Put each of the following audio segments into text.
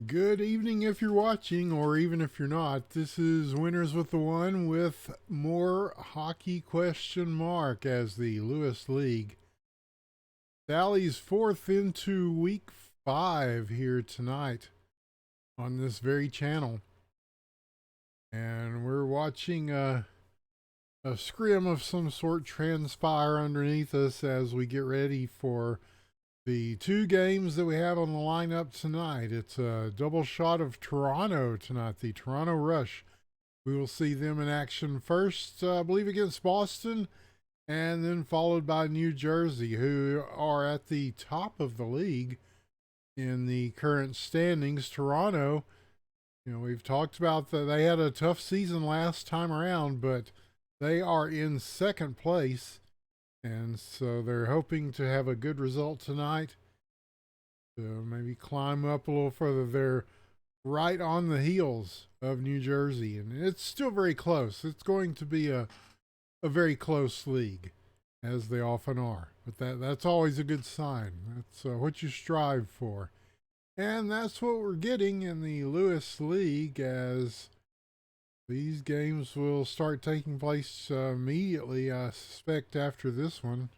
Good evening if you're watching, or even if you're not. This is Winners with the One with more hockey question mark as the Lewis League sallies forth into week 5 here tonight on this very channel. And we're watching a scrim of some sort transpire underneath us as we get ready for the two games that we have on the lineup tonight. It's a double shot of Toronto tonight, the Toronto Rush. We will see them in action first, I believe, against Boston, and then followed by New Jersey, who are at the top of the league in the current standings. Toronto, we've talked about that they had a tough season last time around, but they are in second place, and so they're hoping to have a good result tonight to maybe climb up a little further. They're right on the heels of New Jersey, and it's still very close. It's going to be a very close league, as they often are. But that's always a good sign. That's what you strive for. And that's what we're getting in the Lewis League, as these games will start taking place immediately, I suspect, after this one,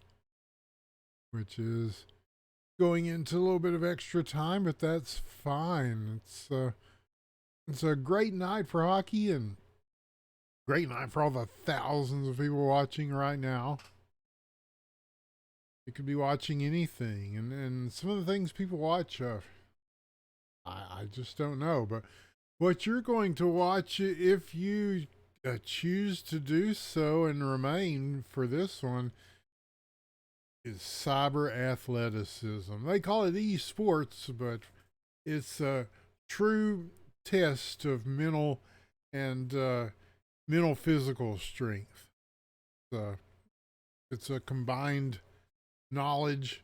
which is going into a little bit of extra time, but that's fine. It's a great night for hockey, and great night for all the thousands of people watching right now. You could be watching anything, and some of the things people watch, I just don't know. But what you're going to watch, if you choose to do so and remain for this one, is cyber athleticism. They call it esports, but it's a true test of mental and mental physical strength. It's a combined knowledge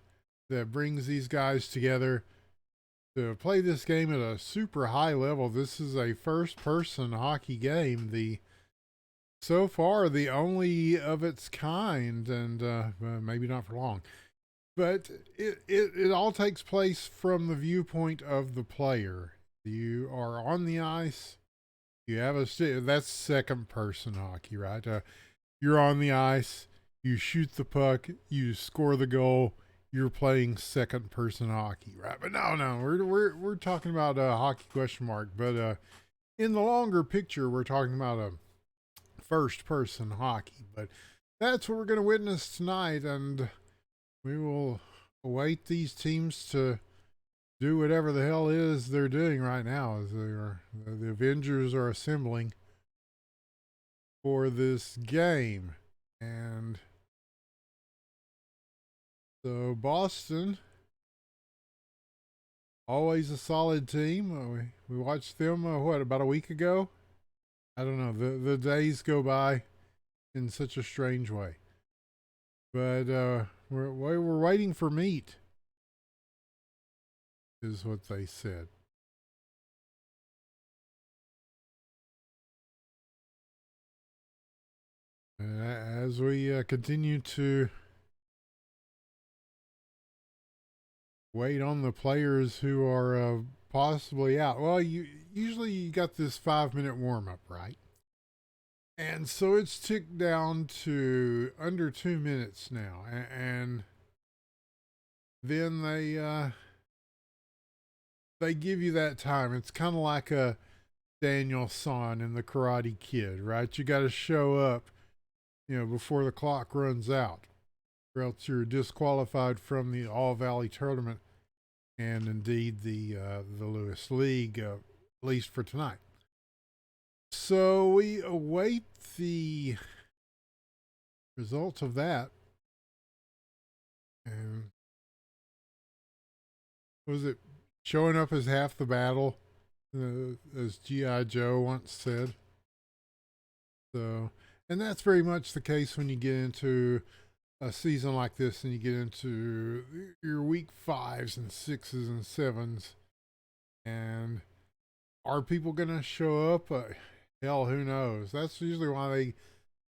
that brings these guys together to play this game at a super high level. This is a first person hockey game, the so far the only of its kind, and maybe not for long. But it all takes place from the viewpoint of the player. You are on the ice. You have a stick. That's second person hockey, right? You're on the ice. You shoot the puck. You score the goal. You're playing second person hockey, right? But no, we're talking about hockey question mark. But in the longer picture, we're talking about a first person hockey. But that's what we're going to witness tonight, and we will await these teams to do whatever the hell is they're doing right now, as the Avengers are assembling for this game. And so Boston, always a solid team. We watched them about a week ago. I don't know. The days go by in such a strange way. But we're waiting for meat, is what they said. As we continue to wait on the players who are possibly out. Well, usually you got this 5 minute warm up, right? And so it's ticked down to under 2 minutes now, and then they give you that time. It's kind of like a Daniel San in the Karate Kid, right? You got to show up, before the clock runs out, or else you're disqualified from the All Valley tournament, and indeed the Lewis League, at least for tonight. So we await the results of that. And was it showing up as half the battle, as G.I. Joe once said? So, and that's very much the case when you get into a season like this and you get into your week 5s and 6s and 7s. And are people going to show up? Hell, who knows? That's usually why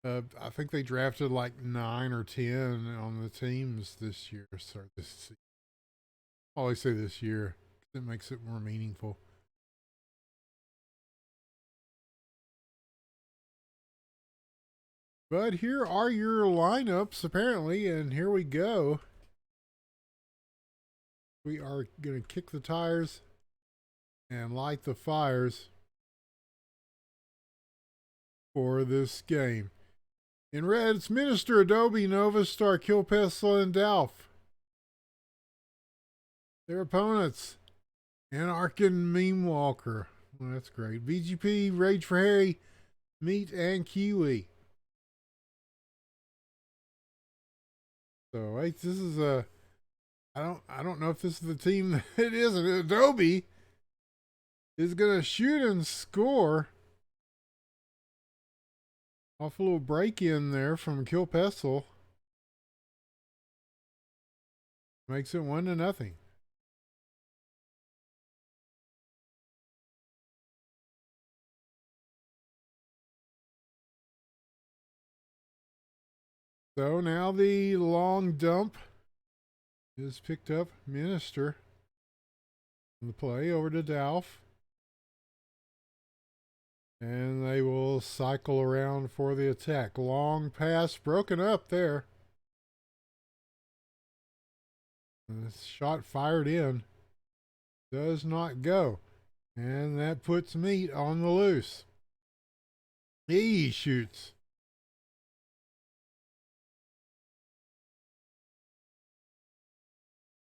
I think they drafted like 9 or 10 on the teams this year. Sorry, this season. I always say this year because it makes it more meaningful. But here are your lineups, apparently, and here we go. We are going to kick the tires and light the fires for this game. In red, it's Minister, Adobe, Nova Star, Kill Pestle, and Dalf. Their opponents, Anarch and Meme Walker. Well, that's great. VGP, Rage for Harry, Meat, and Kiwi. So wait, this is a I don't know if this is the team that it is. Adobe is gonna shoot and score. Off a little break in there from Kill Pestle. Makes it 1-0. So now the long dump is picked up. Minister on the play over to Dalf. And they will cycle around for the attack. Long pass broken up there. This shot fired in. Does not go. And that puts Meat on the loose. He shoots.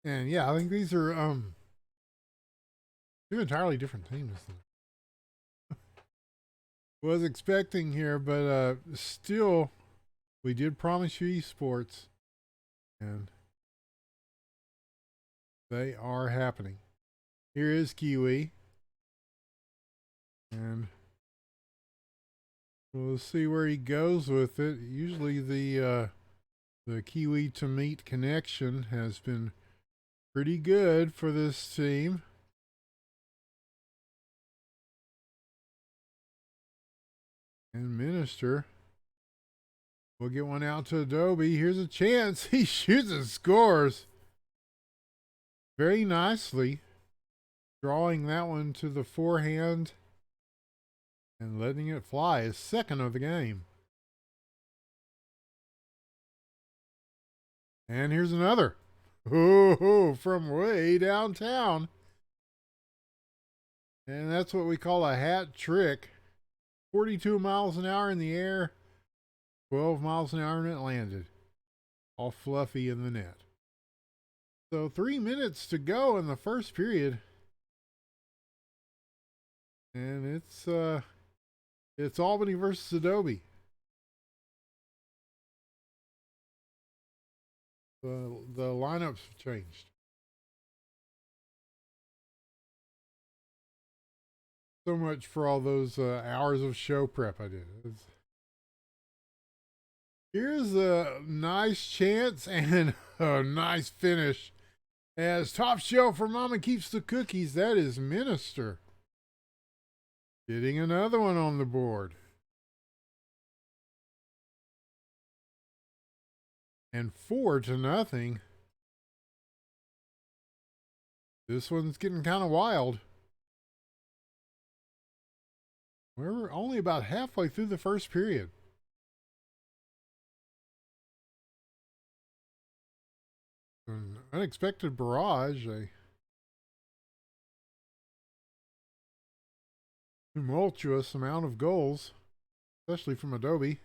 And yeah, I think these are two entirely different teams. Was expecting here, but still, we did promise you esports, and they are happening. Here is Kiwi, and we'll see where he goes with it. Usually, the Kiwi to Meat connection has been pretty good for this team. And Minister will get one out to Adobe. Here's a chance. He shoots and scores very nicely, drawing that one to the forehand and letting it fly. His second of the game. And here's another. Oh, from way downtown. And that's what we call a hat trick. 42 miles an hour in the air, 12 miles an hour and it landed. All fluffy in the net. So 3 minutes to go in the first period. And it's Albany versus Adobe. The lineups have changed. So much for all those hours of show prep I did. Here's a nice chance and a nice finish. As top shelf for Mama Keeps the Cookies, that is Minister. Getting another one on the board. And 4-0. This one's getting kind of wild. We're only about halfway through the first period. An unexpected barrage, a tumultuous amount of goals, especially from Adobe.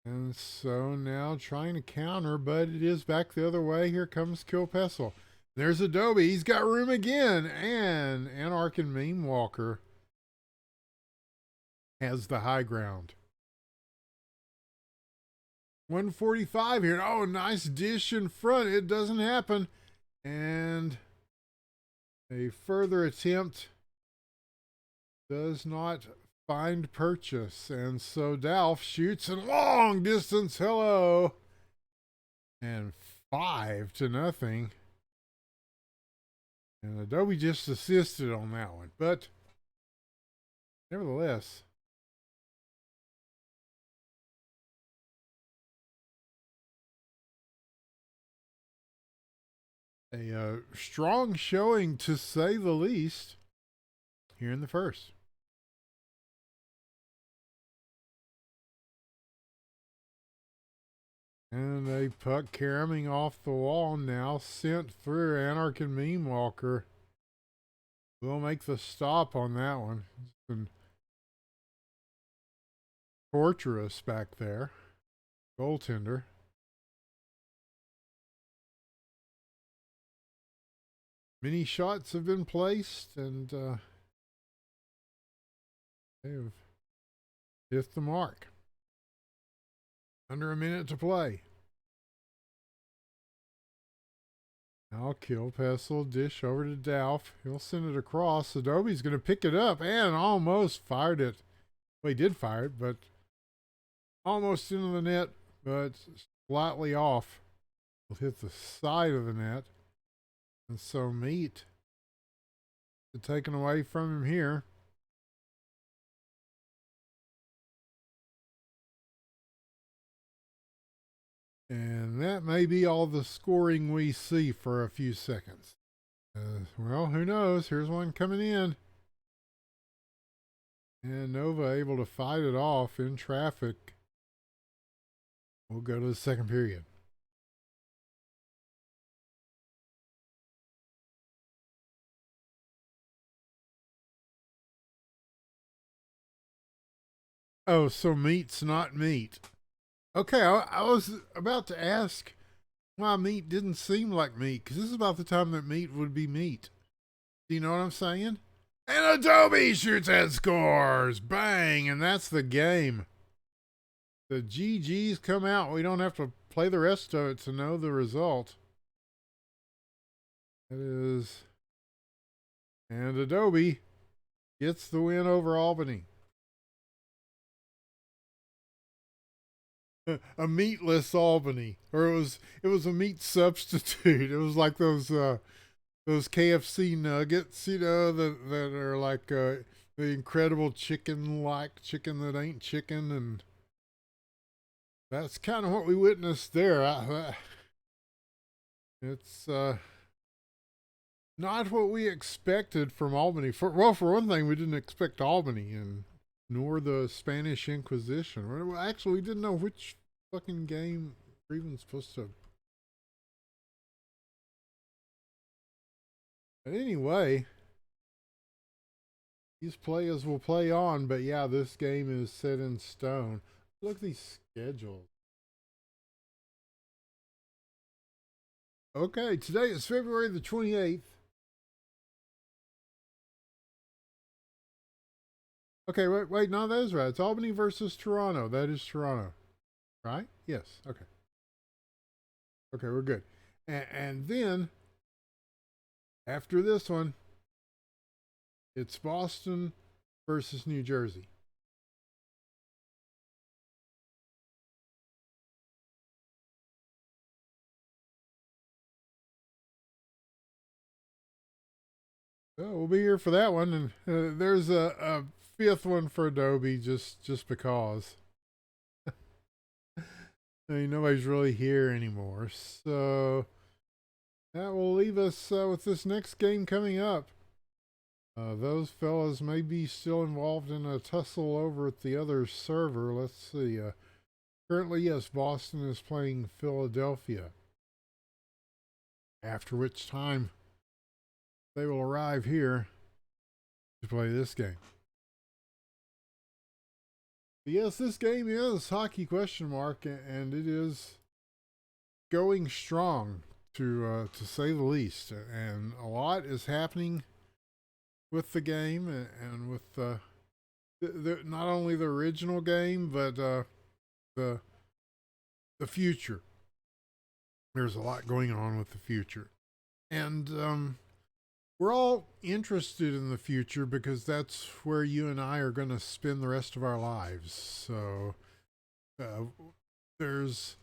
And so now trying to counter, but it is back the other way. Here comes Kill Pestle. There's Adobe. He's got room again. And Anarch and Meme Walker has the high ground. 145 here. Oh, nice dish in front. It doesn't happen. And a further attempt does not find purchase. And so Dalf shoots in long distance. Hello. And 5-0. And Adobe just assisted on that one. But nevertheless, a strong showing to say the least here in the first. And a puck caroming off the wall now, sent through. Anarch and Meme Walker will make the stop on that one. It's been torturous back there. Goaltender. Many shots have been placed, and they have hit the mark. Under a minute to play. Now kill, Pestle, dish over to Dalf. He'll send it across. Adobe's going to pick it up and almost fired it. Well, he did fire it, but almost into the net, but slightly off. Will hit the side of the net. And so Meat taken away from him here. And that may be all the scoring we see for a few seconds. Well, who knows? Here's one coming in. And Nova able to fight it off in traffic. We'll go to the second period. Oh, so Meat's not Meat. Okay, I was about to ask why Meat didn't seem like Meat, because this is about the time that Meat would be Meat. Do you know what I'm saying? And Adobe shoots and scores! Bang! And that's the game. The GGs come out. We don't have to play the rest of it to know the result. That is... And Adobe gets the win over Albany. A meatless Albany, or it was a meat substitute. It was like those KFC nuggets, you know, that are like the incredible chicken that ain't chicken, and that's kind of what we witnessed there. It's not what we expected from Albany. For one thing, we didn't expect Albany, and nor the Spanish Inquisition. Well, actually, we didn't know which fucking game we're even supposed to. But anyway, these players will play on, but yeah, this game is set in stone. Look at these schedules. Okay, today is February the 28th. Okay, wait, no, that is right. It's Albany versus Toronto. That is Toronto. Right? Yes. Okay. Okay, we're good. And then, after this one, it's Boston versus New Jersey. So we'll be here for that one. And there's a fifth one for Adobe just because. I mean, nobody's really here anymore. So that will leave us with this next game coming up. Those fellas may be still involved in a tussle over at the other server. Let's see. Currently, yes, Boston is playing Philadelphia. After which time they will arrive here to play this game. Yes, this game is hockey question mark, and it is going strong to say the least. And a lot is happening with the game and with not only the original game but the future. There's a lot going on with the future, and we're all interested in the future because that's where you and I are going to spend the rest of our lives. So there's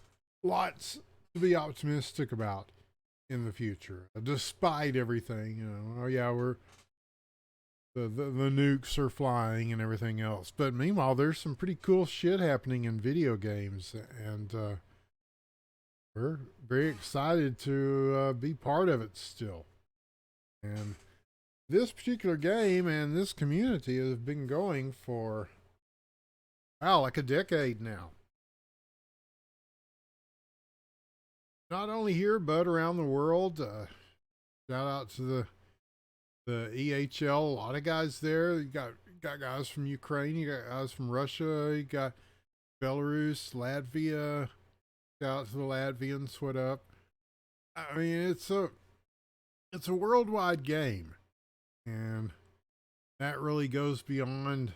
lots to be optimistic about in the future, despite everything. You know, oh yeah, we're the nukes are flying and everything else. But meanwhile, there's some pretty cool shit happening in video games, and we're very excited to be part of it still. And this particular game and this community has been going for, wow, like a decade now. not only here but around the world. Shout out to the EHL. A lot of guys there. You got guys from Ukraine. You got guys from Russia. You got Belarus, Latvia. Shout out to the Latvians. What up? I mean, it's a worldwide game, and that really goes beyond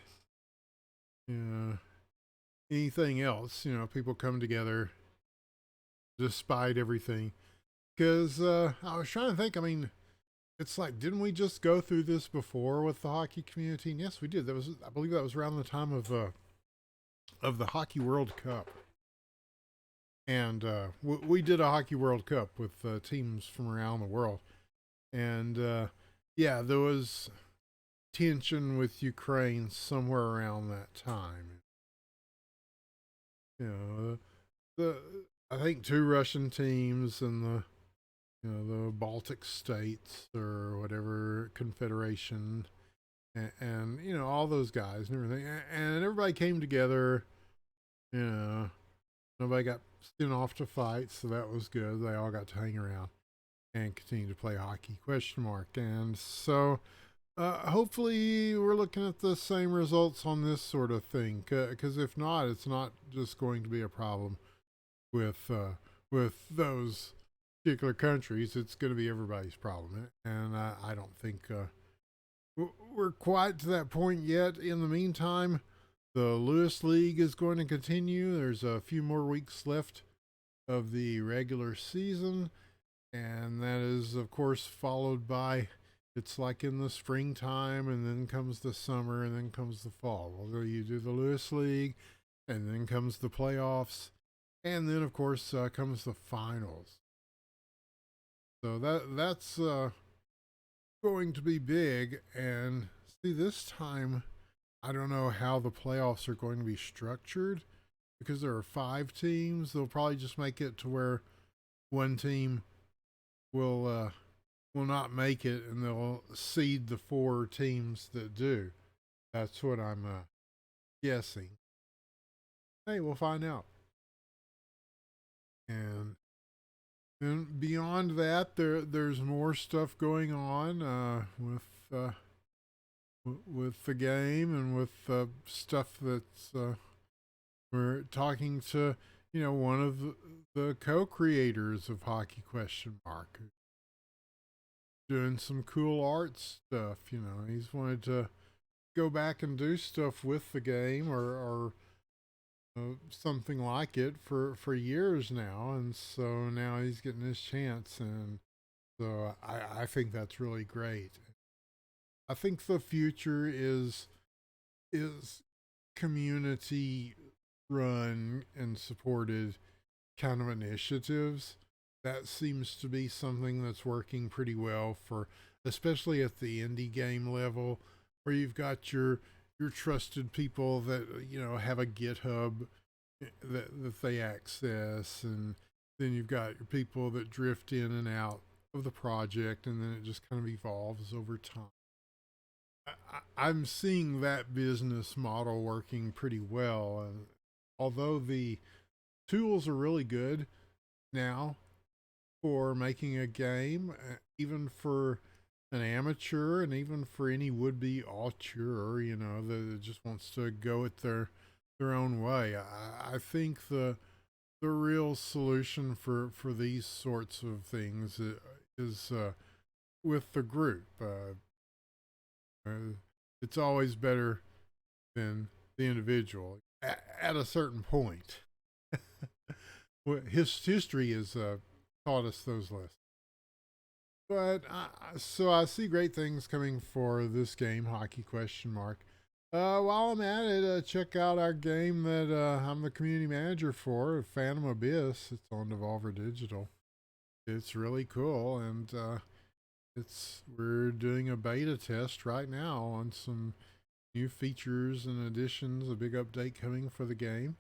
you know, anything else. People come together despite everything. Because I was trying to think. I mean, it's like, didn't we just go through this before with the hockey community? And yes, we did. I believe, that was around the time of the Hockey World Cup, and we did a Hockey World Cup with teams from around the world, and yeah, there was tension with Ukraine somewhere around that time. The I think two Russian teams and the Baltic states or whatever confederation, and all those guys and everything, and everybody came together. You know, nobody got sent off to fight, so that was good. They all got to hang around and continue to play hockey. Question mark. And so, hopefully, we're looking at the same results on this sort of thing. Because if not, it's not just going to be a problem with those particular countries. It's going to be everybody's problem, and I don't think we're quite to that point yet. In the meantime, the Lewis League is going to continue. There's a few more weeks left of the regular season, and that is, of course, followed by, it's like in the springtime, and then comes the summer, and then comes the fall. Well, you do the Lewis League, and then comes the playoffs, and then, of course, comes the finals. So that's going to be big. And see, this time, I don't know how the playoffs are going to be structured because there are 5 teams. They'll probably just make it to where one team will not make it, and they'll seed the 4 teams that do. That's what I'm guessing. Hey, we'll find out. And then beyond that, there's more stuff going on with the game and with stuff that's we're talking to one of the co-creators of Hockey Question Mark, doing some cool art stuff. He's wanted to go back and do stuff with the game or something like it for years now, and so now he's getting his chance, and so I think that's really great. I think the future is community run and supported kind of initiatives. That seems to be something that's working pretty well for, especially at the indie game level, where you've got your trusted people that have a GitHub that they access, and then you've got your people that drift in and out of the project, and then it just kind of evolves over time. I'm seeing that business model working pretty well, and although the tools are really good now for making a game, even for an amateur and even for any would-be auteur, that just wants to go at their own way. I think the real solution for these sorts of things is with the group. It's always better than the individual at a certain point. His history has taught us those lessons. But so I see great things coming for this game, Hockey Question Mark. While I'm at it, check out our game that I'm the community manager for, Phantom Abyss. It's on Devolver Digital. It's really cool, and we're doing a beta test right now on some new features and additions. A big update coming for the game.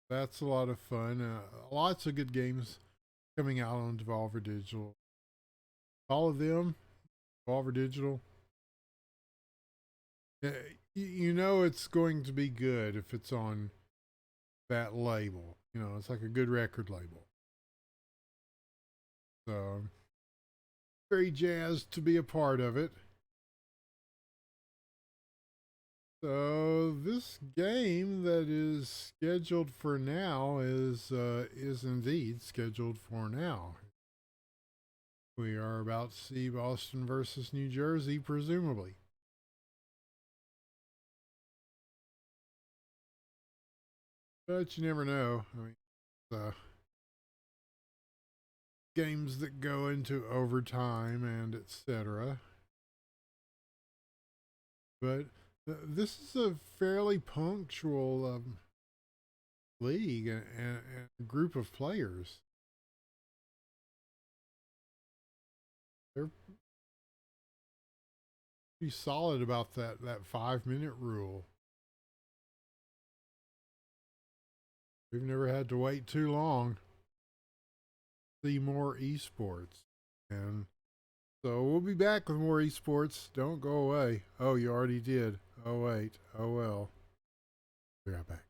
That's a lot of fun. Lots of good games coming out on Devolver Digital. All of them, Devolver Digital. It's going to be good if it's on that label. It's like a good record label. So very jazzed to be a part of it. So this game that is scheduled for now is indeed scheduled for now. We are about to see Boston versus New Jersey, presumably. But you never know. I mean, games that go into overtime and etc. But this is a fairly punctual league and group of players. They're pretty solid about that 5 minute rule. We've never had to wait too long to see more esports. And so we'll be back with more esports. Don't go away. Oh, you already did. Oh, wait. Oh, well. Be right back.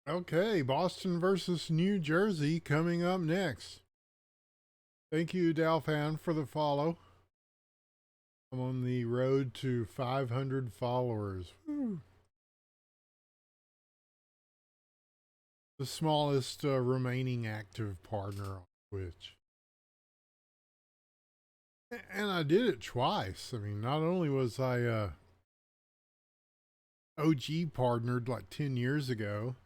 Okay, Boston versus New Jersey coming up next. Thank you, Dalfan, for the follow. I'm on the road to 500 followers. Woo. The smallest remaining active partner on Twitch. And I did it twice. I mean, not only was I OG partnered like 10 years ago,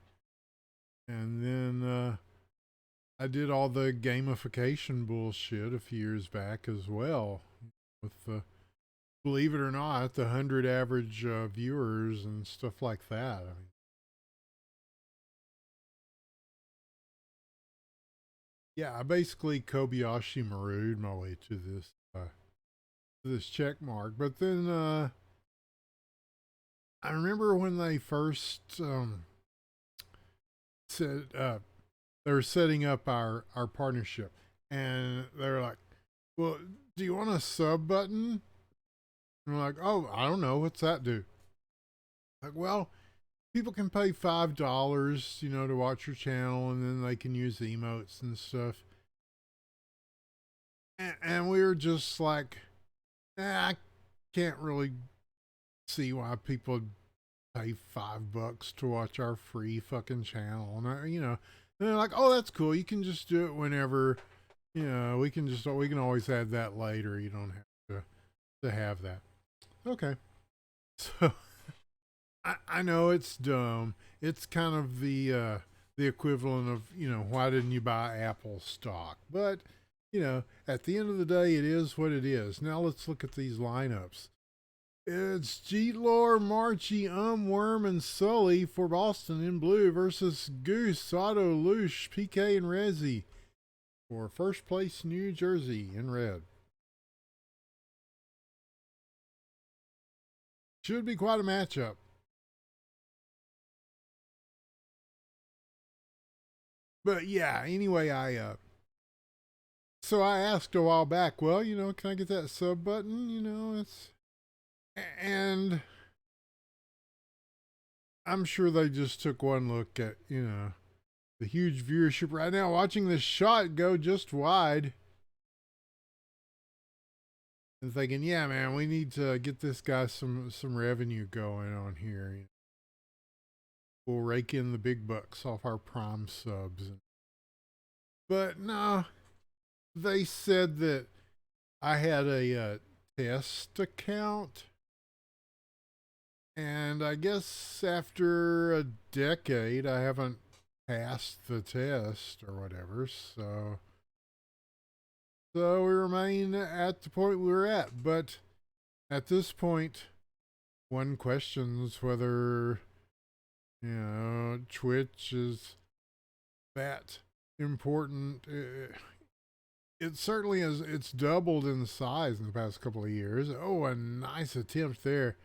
and then I did all the gamification bullshit a few years back as well. With the, believe it or not, the 100 average viewers and stuff like that. I mean, yeah, I basically Kobayashi Maru'd my way to this check mark. But then I remember when they first said they were setting up our partnership, and they were like, "Well, do you want a sub button?" And I'm like, "Oh, I don't know. What's that do?" Like, well, people can pay $5, to watch your channel, and then they can use emotes and stuff. And we were just like, I can't really see why people pay $5 to watch our free fucking channel. And and they're like, oh, that's cool. You can just do it whenever. We can always add that later. You don't have to have that. Okay. So I know it's dumb. it's kind of the equivalent of, why didn't you buy Apple stock? But, at the end of the day, it is what it is. Now let's look at these lineups. It's Jeetlor, Marchie, Worm, and Sully for Boston in blue versus Goose, Otto, Loosh, PK, and Rezzy for first place New Jersey in red. Should be quite a matchup. But yeah, anyway, so I asked a while back, well, can I get that sub button? And I'm sure they just took one look at, the huge viewership right now, watching this shot go just wide. And thinking, yeah, man, we need to get this guy some revenue going on here. We'll rake in the big bucks off our Prime subs. But no, they said that I had a test account. And I guess after a decade, I haven't passed the test or whatever. So we remain at the point we were at. But at this point, one questions whether, Twitch is that important. It certainly is. It's doubled in size in the past couple of years. Oh, a nice attempt there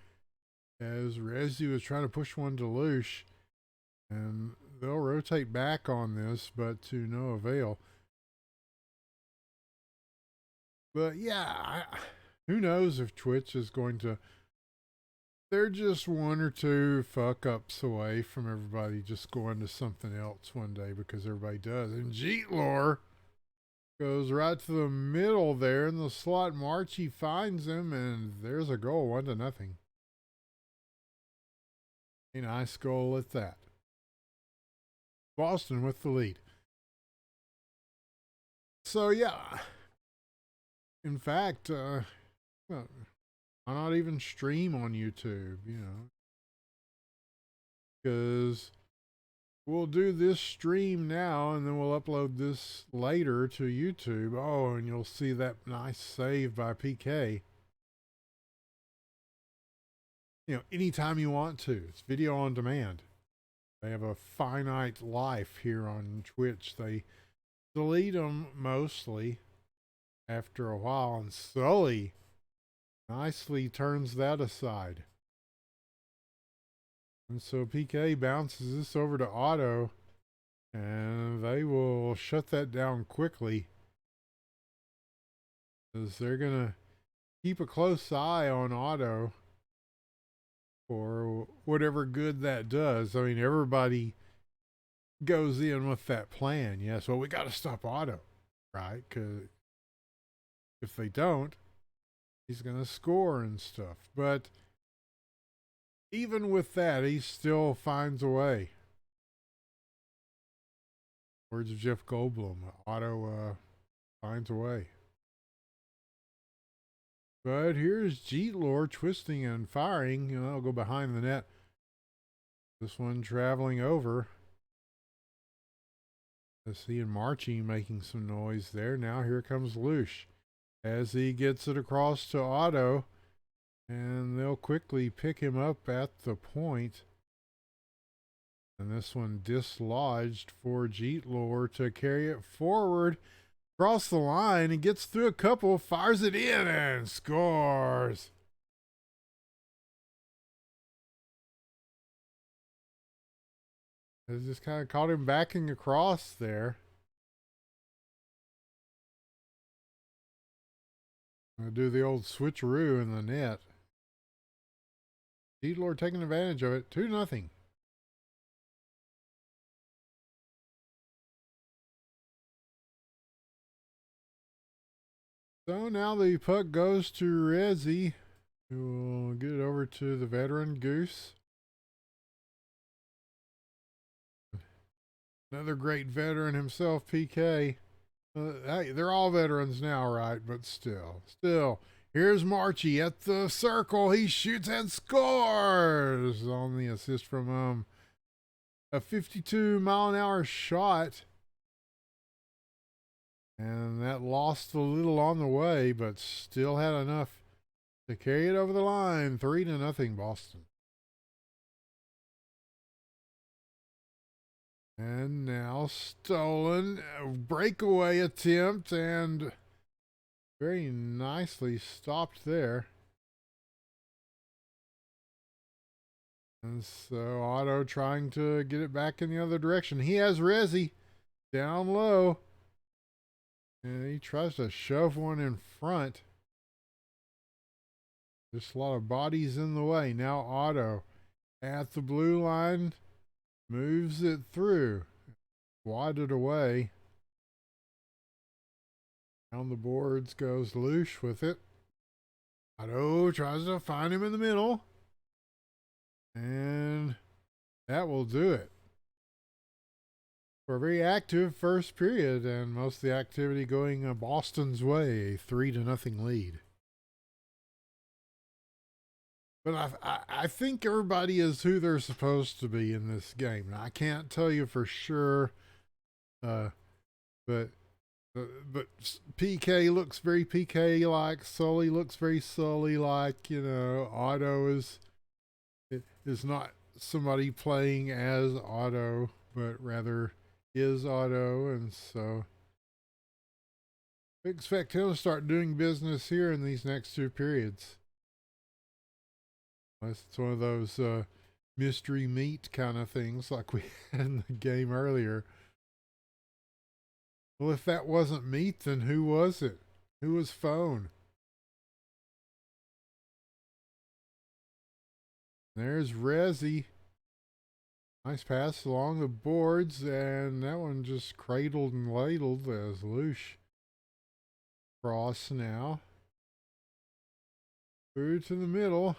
as Rezzy was trying to push one to Loosh. And they'll rotate back on this, but to no avail. But yeah, who knows if Twitch is going to... They're just one or two fuck ups away from everybody just going to something else one day because everybody does. And Jeetlor goes right to the middle there in the slot. Marchie finds him, and there's a goal, 1-0. A nice goal at that. Boston with the lead. So yeah, in fact, well, why not even stream on YouTube? Because we'll do this stream now, and then we'll upload this later to YouTube. Oh, and you'll see that nice save by PK. Anytime you want to. It's video on demand. They have a finite life here on Twitch. They delete them mostly after a while, and Sully nicely turns that aside. And so PK bounces this over to Otto, and they will shut that down quickly, because they're going to keep a close eye on Otto for whatever good that does. I mean, everybody goes in with that plan. Yes, well, we got to stop Otto, right? Because if they don't, he's going to score and stuff. But even with that, he still finds a way. Words of Jeff Goldblum, Otto finds a way. But here's Jeetlor twisting and firing. I'll go behind the net. This one traveling over. Let's see, and Marchie making some noise there. Now here comes Loosh as he gets it across to Otto. And they'll quickly pick him up at the point. And this one dislodged for Jeetlor to carry it forward. Across the line, and gets through a couple, fires it in, and scores. It just kind of caught him backing across there. I'll do the old switcheroo in the net. Jeetlor taking advantage of it. 2-0. So now the puck goes to Rezzy, who will get it over to the veteran Goose. Another great veteran himself, PK. Hey, they're all veterans now, right? But still. Here's Marchie at the circle. He shoots and scores on the assist from a 52-mile-an-hour shot. And that lost a little on the way, but still had enough to carry it over the line. 3-0 Boston. And now stolen, breakaway attempt, and very nicely stopped there. And so Otto trying to get it back in the other direction. He has Resi down low. And he tries to shove one in front. Just a lot of bodies in the way. Now Otto at the blue line moves it through. Wadded away. Down the boards goes Loosh with it. Otto tries to find him in the middle. And that will do it. For a very active first period, and most of the activity going Boston's way, a 3-0 lead. But I think everybody is who they're supposed to be in this game. Now, I can't tell you for sure, but PK looks very PK-like. Sully looks very Sully-like. You know, Otto is not somebody playing as Otto, but rather is Otto, and so we expect him to start doing business here in these next two periods. Unless it's one of those mystery meat kind of things like we had in the game earlier. Well, if that wasn't meat, then who was it? Who was phone? There's Resi. Nice pass along the boards, and that one just cradled and ladled as Loosh. Cross now. Through to the middle.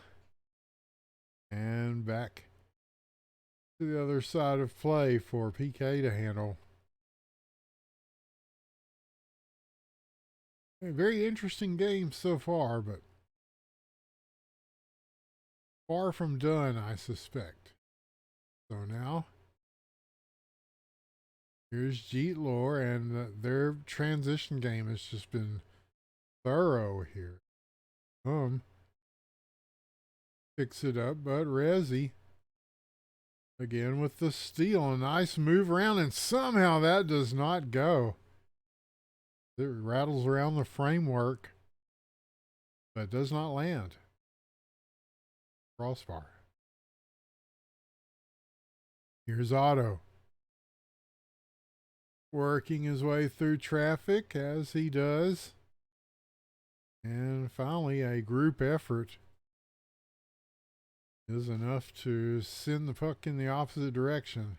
And back to the other side of play for PK to handle. A very interesting game so far, but far from done, I suspect. So now, here's Jeet Lore, and their transition game has just been thorough here. Picks it up, but Resi again with the steal. A nice move around, and somehow that does not go. It rattles around the framework, but does not land. Crossbar. Here's Otto. Working his way through traffic as he does. And finally, a group effort is enough to send the puck in the opposite direction.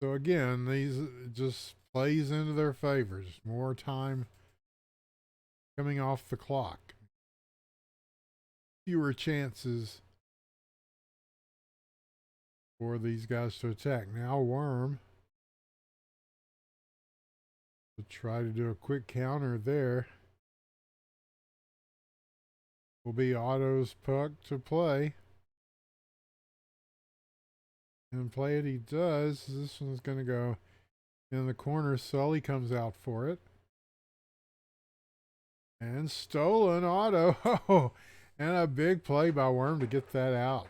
So again, these just plays into their favor. Just more time coming off the clock. Fewer chances for these guys to attack. Now Worm to try to do a quick counter there. Will be Otto's puck to play. And play it he does. This one's going to go in the corner. Sully comes out for it. And stolen Otto. Oh, and a big play by Worm to get that out.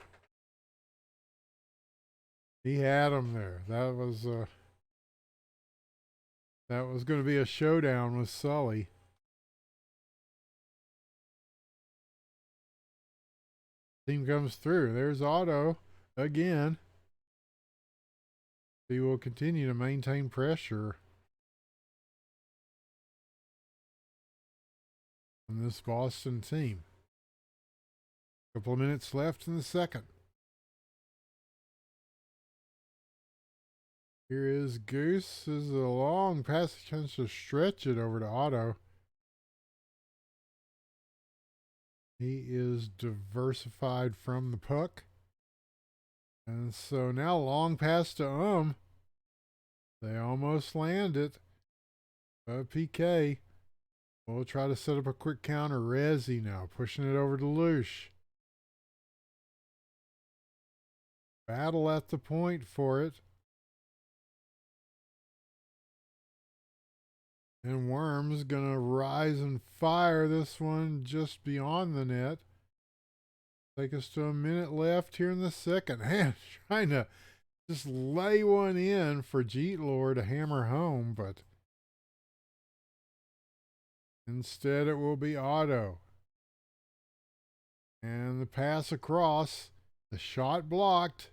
He had him there. That was going to be a showdown with Sully. Team comes through. There's Otto again. He will continue to maintain pressure on this Boston team. Couple of minutes left in the second. Here is Goose. This is a long pass. He tries to stretch it over to Otto. He is diversified from the puck. And so now long pass to They almost land it. PK will try to set up a quick counter. Resi now pushing it over to Loosh. battle at the point for it. And Worm's going to rise and fire this one just beyond the net. Take us to a minute left here in the second. Man, trying to just lay one in for Jeetlor to hammer home, but instead it will be Otto. And the pass across, the shot blocked,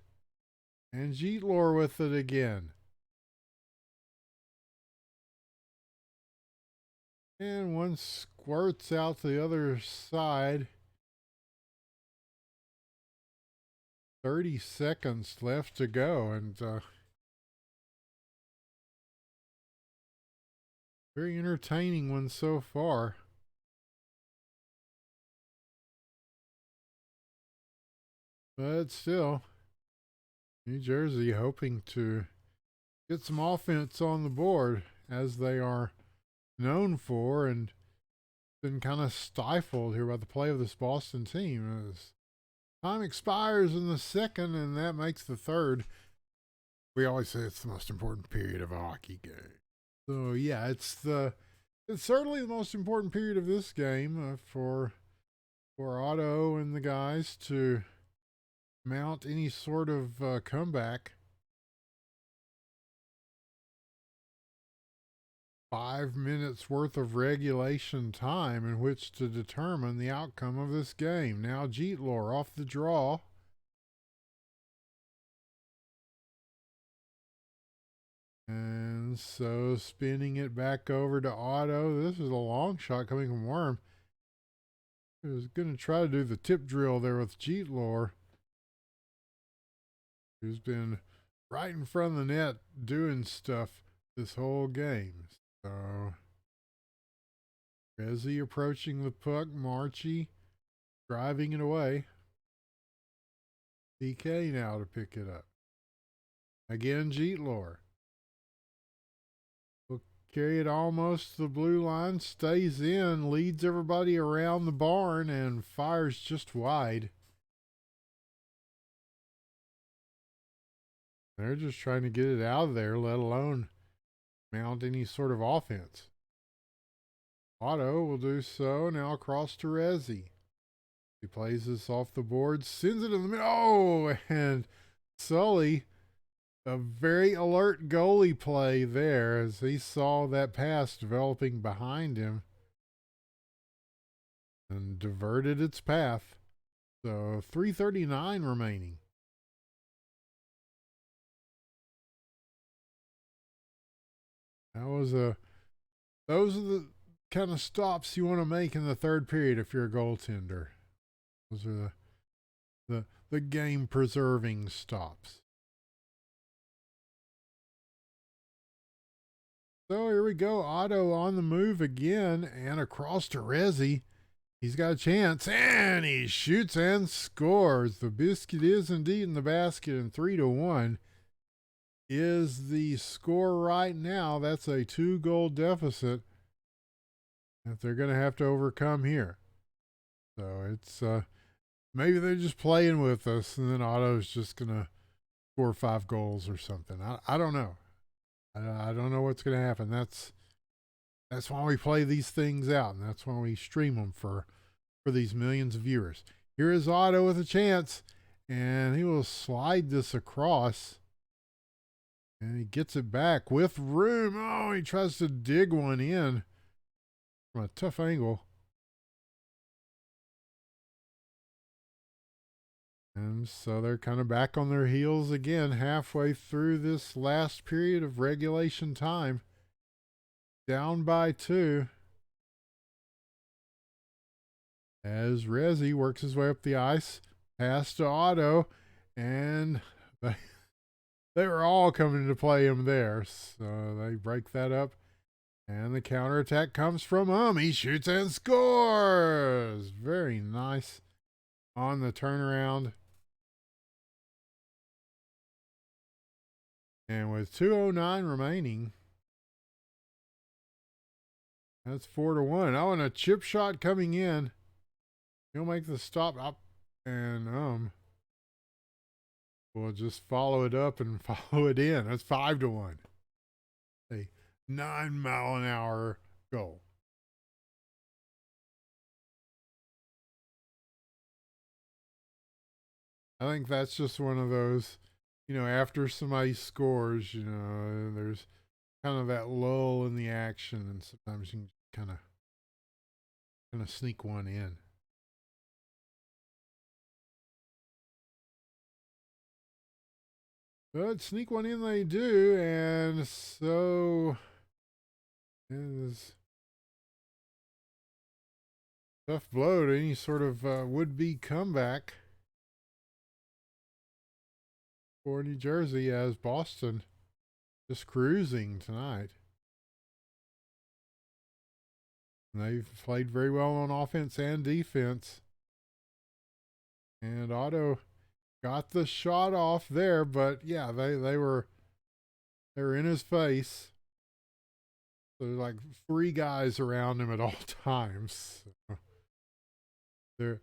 and Jeetlor with it again. And one squirts out the other side. 30 seconds left to go, and very entertaining one so far. But still, New Jersey hoping to get some offense on the board, as they are known for, and been kind of stifled here by the play of this Boston team. As time expires in the second, and that makes the third. We always say it's the most important period of a hockey game. So yeah, it's certainly the most important period of this game for Otto and the guys to mount any sort of comeback. 5 minutes worth of regulation time in which to determine the outcome of this game. Now Jeetlor off the draw. And so spinning it back over to Otto. This is a long shot coming from Worm. He was going to try to do the tip drill there with Jeetlor, who's been right in front of the net doing stuff this whole game. So Rezi approaching the puck. Marchie driving it away. PK now to pick it up. Again, Jeetlor. Will carry it almost to the blue line. Stays in. Leads everybody around the barn and fires just wide. They're just trying to get it out of there, let alone mount any sort of offense. Otto will do so. Now across to Rezi. He plays this off the board, sends it in the middle. Oh, and Sully, a very alert goalie play there as he saw that pass developing behind him and diverted its path. So 3:39 remaining. Those are the kind of stops you want to make in the third period if you're a goaltender. Those are the game preserving stops. So here we go. Otto on the move again and across to Rezi. He's got a chance and he shoots and scores. The biscuit is indeed in the basket, and 3-1 is the score right now. That's a 2-goal deficit that they're going to have to overcome here. So it's maybe they're just playing with us, and then Otto's just going to score 5 goals or something. I don't know. I don't know what's going to happen. That's why we play these things out, and that's why we stream them for these millions of viewers. Here is Otto with a chance, and he will slide this across. And he gets it back with room. Oh, he tries to dig one in from a tough angle. And so they're kind of back on their heels again halfway through this last period of regulation time. Down by 2. As Rezi works his way up the ice. Pass to Otto. And they were all coming to play him there. So they break that up. And the counterattack comes from him. He shoots and scores. Very nice on the turnaround. And with 2:09 remaining, that's 4-1. Oh, and a chip shot coming in. He'll make the stop up and we'll just follow it up and follow it in. That's 5-1. A 9-mile-an-hour goal. I think that's just one of those, after somebody scores, there's kind of that lull in the action, and sometimes you can kind of sneak one in. But sneak one in they do, and so is tough blow to any sort of would-be comeback for New Jersey, as Boston just cruising tonight. And they've played very well on offense and defense. And Otto got the shot off there, but yeah, they were in his face. So there's like 3 guys around him at all times. So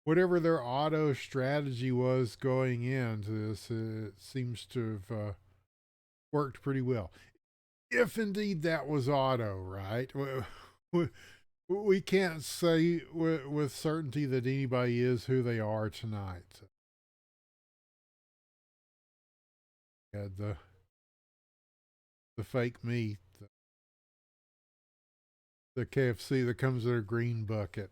whatever their Otto strategy was going into this, it seems to have worked pretty well. If indeed that was Otto, right? We can't say with certainty that anybody is who they are tonight. Had the fake meat, the KFC that comes in a green bucket.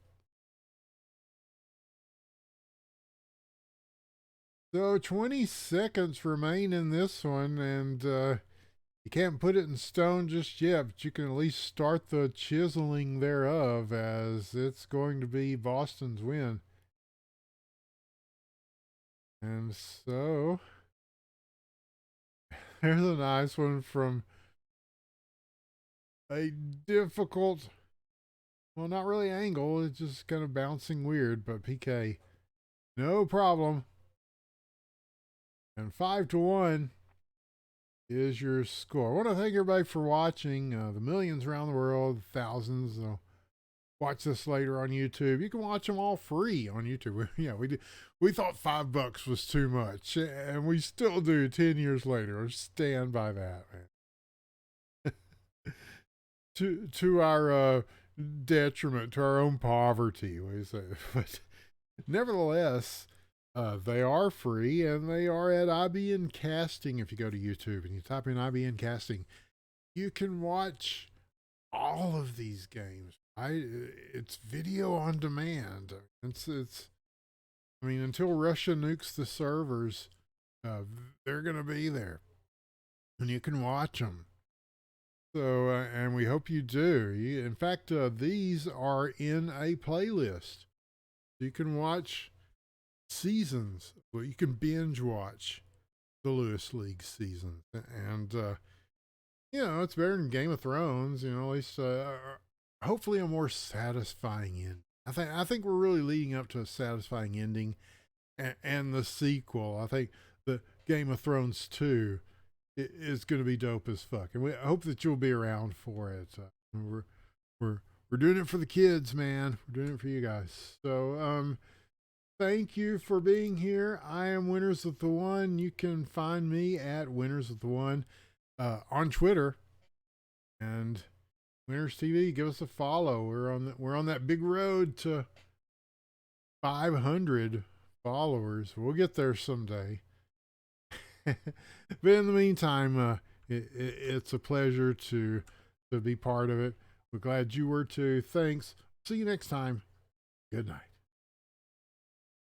So 20 seconds remain in this one, and you can't put it in stone just yet, but you can at least start the chiseling thereof, as it's going to be Boston's win. And so there's a nice one from a difficult, well, not really angle, it's just kind of bouncing weird, but PK, no problem. And 5-1 is your score. I want to thank everybody for watching. The millions around the world, thousands. Watch this later on YouTube. You can watch them all free on YouTube. Yeah, we thought $5 was too much, and we still do 10 years later. Stand by that, man. to our detriment, to our own poverty, we say. But nevertheless, they are free, and they are at IBN Casting. If you go to YouTube and you type in IBN Casting, you can watch all of these games. It's video on demand. It's I mean, until Russia nukes the servers, they're gonna be there, and you can watch them. So, and we hope you do. In fact, these are in a playlist. You can watch seasons. Well, you can binge watch the Lewis League season, and it's better than Game of Thrones. At least hopefully a more satisfying end. I think we're really leading up to a satisfying ending, and the sequel. I think the Game of Thrones 2 is going to be dope as fuck, and I hope that you'll be around for it. We're doing it for the kids, man. We're doing it for you guys. So thank you for being here. I am Winners with the One. You can find me at Winners with the One on Twitter, and Winners TV. Give us a follow. We're on that big road to 500 followers. We'll get there someday. But in the meantime, it's a pleasure to be part of it. We're glad you were too. Thanks. See you next time. Good night.